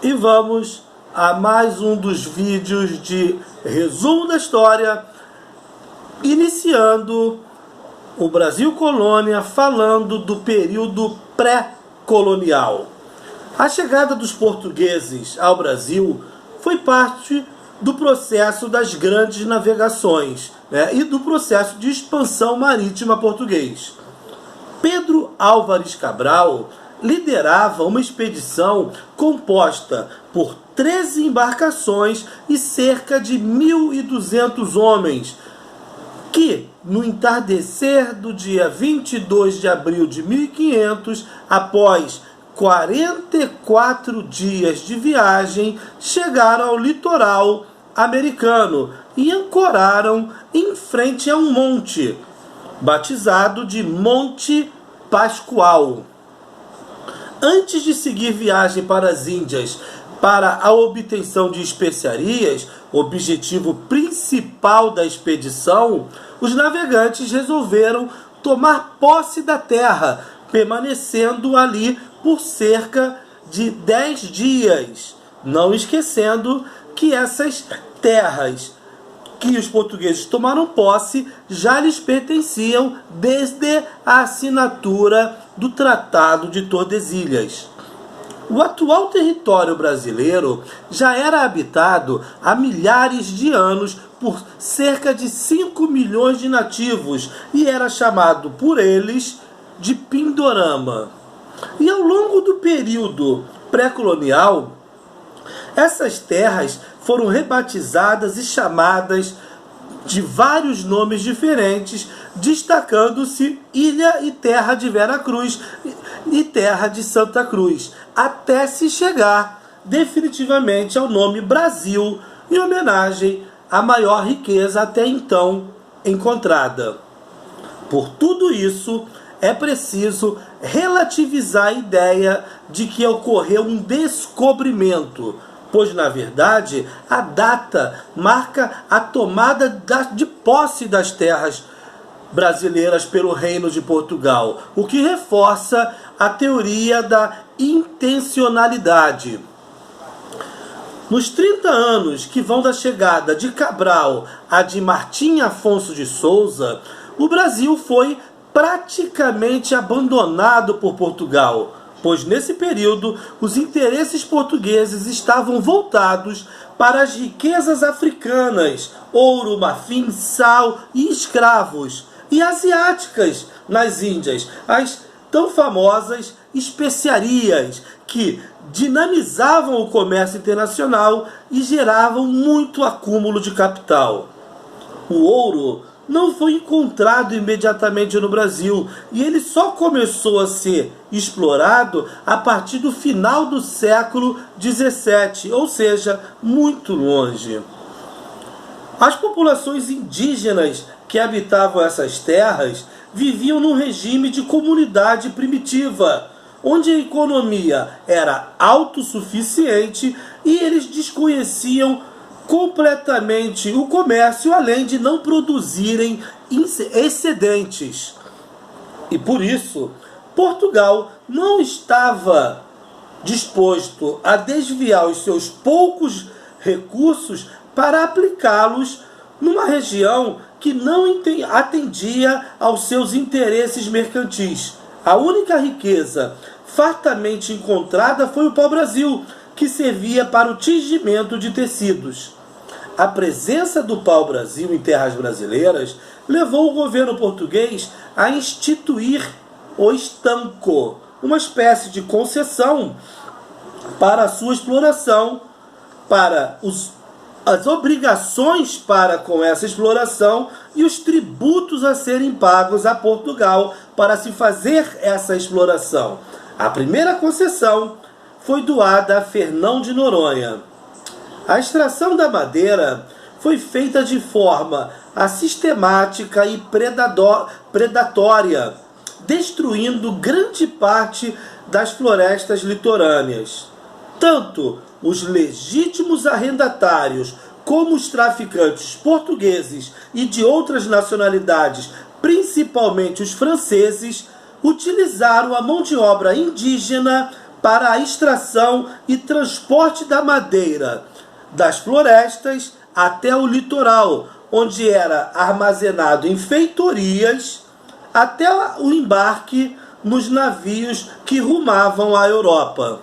E vamos a mais um dos vídeos de resumo da história, iniciando o Brasil Colônia, falando do período pré-colonial. A chegada dos portugueses ao Brasil foi parte do processo das grandes navegações, e do processo de expansão marítima português. Pedro Álvares Cabral liderava uma expedição composta por 13 embarcações e cerca de 1.200 homens, que, no entardecer do dia 22 de abril de 1500, após 44 dias de viagem, chegaram ao litoral americano e ancoraram em frente a um monte, batizado de Monte Pascoal. Antes de seguir viagem para as Índias para a obtenção de especiarias, objetivo principal da expedição, os navegantes resolveram tomar posse da terra, permanecendo ali por cerca de 10 dias, não esquecendo que essas terras que os portugueses tomaram posse já lhes pertenciam desde a assinatura do Tratado de Tordesilhas. O atual território brasileiro já era habitado há milhares de anos por cerca de 5 milhões de nativos e era chamado por eles de Pindorama. E ao longo do período pré-colonial, essas terras foram rebatizadas e chamadas de vários nomes diferentes, destacando-se Ilha e Terra de Vera Cruz e Terra de Santa Cruz, até se chegar definitivamente ao nome Brasil, em homenagem à maior riqueza até então encontrada. Por tudo isso, é preciso relativizar a ideia de que ocorreu um descobrimento, pois, na verdade, a data marca a tomada de posse das terras brasileiras pelo Reino de Portugal, o que reforça a teoria da intencionalidade. Nos 30 anos que vão da chegada de Cabral a de Martim Afonso de Souza, o Brasil foi praticamente abandonado por Portugal, pois nesse período os interesses portugueses estavam voltados para as riquezas africanas, ouro, marfim, sal e escravos, e asiáticas nas Índias, as tão famosas especiarias, que dinamizavam o comércio internacional e geravam muito acúmulo de capital. O ouro não foi encontrado imediatamente no Brasil e ele só começou a ser explorado a partir do final do século XVII, ou seja, muito longe. As populações indígenas que habitavam essas terras viviam num regime de comunidade primitiva, onde a economia era autossuficiente e eles desconheciam completamente o comércio, além de não produzirem excedentes. E por isso, Portugal não estava disposto a desviar os seus poucos recursos para aplicá-los numa região que não atendia aos seus interesses mercantis. A única riqueza fartamente encontrada foi o pau-brasil, que servia para o tingimento de tecidos. A presença do pau-brasil em terras brasileiras levou o governo português a instituir o estanco, uma espécie de concessão para a sua exploração, para as obrigações para com essa exploração e os tributos a serem pagos a Portugal para se fazer essa exploração. A primeira concessão foi doada a Fernão de Noronha. A extração da madeira foi feita de forma sistemática e predatória, destruindo grande parte das florestas litorâneas. Tanto os legítimos arrendatários como os traficantes portugueses e de outras nacionalidades, principalmente os franceses, utilizaram a mão de obra indígena para a extração e transporte da madeira das florestas até o litoral, onde era armazenado em feitorias até o embarque nos navios que rumavam à Europa.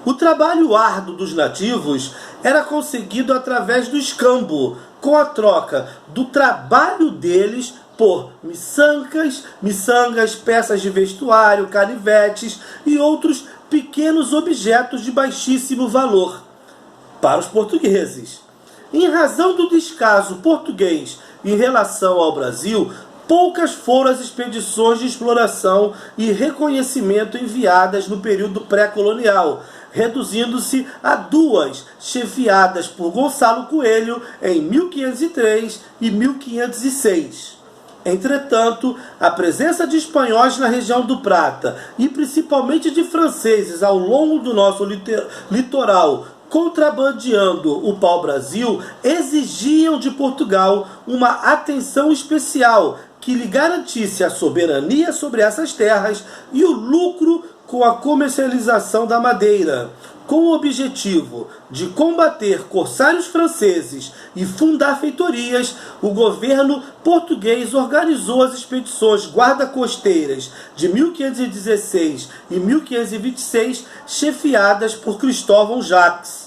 O trabalho árduo dos nativos era conseguido através do escambo, com a troca do trabalho deles por miçangas, peças de vestuário, canivetes e outros pequenos objetos de baixíssimo valor para os portugueses. Em razão do descaso português em relação ao Brasil, poucas foram as expedições de exploração e reconhecimento enviadas no período pré-colonial, reduzindo-se a 2, chefiadas por Gonçalo Coelho em 1503 e 1506. Entretanto, a presença de espanhóis na região do Prata e principalmente de franceses ao longo do nosso litoral, contrabandeando o pau-brasil, exigiam de Portugal uma atenção especial que lhe garantisse a soberania sobre essas terras e o lucro com a comercialização da madeira, com o objetivo de combater corsários franceses e fundar feitorias. O governo português organizou as expedições guarda-costeiras de 1516 e 1526, chefiadas por Cristóvão Jacques.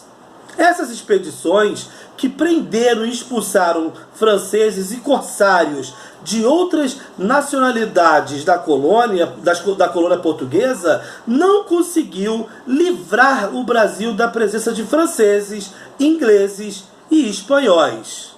Essas expedições, que prenderam e expulsaram franceses e corsários de outras nacionalidades da colônia portuguesa, não conseguiu livrar o Brasil da presença de franceses, ingleses e espanhóis.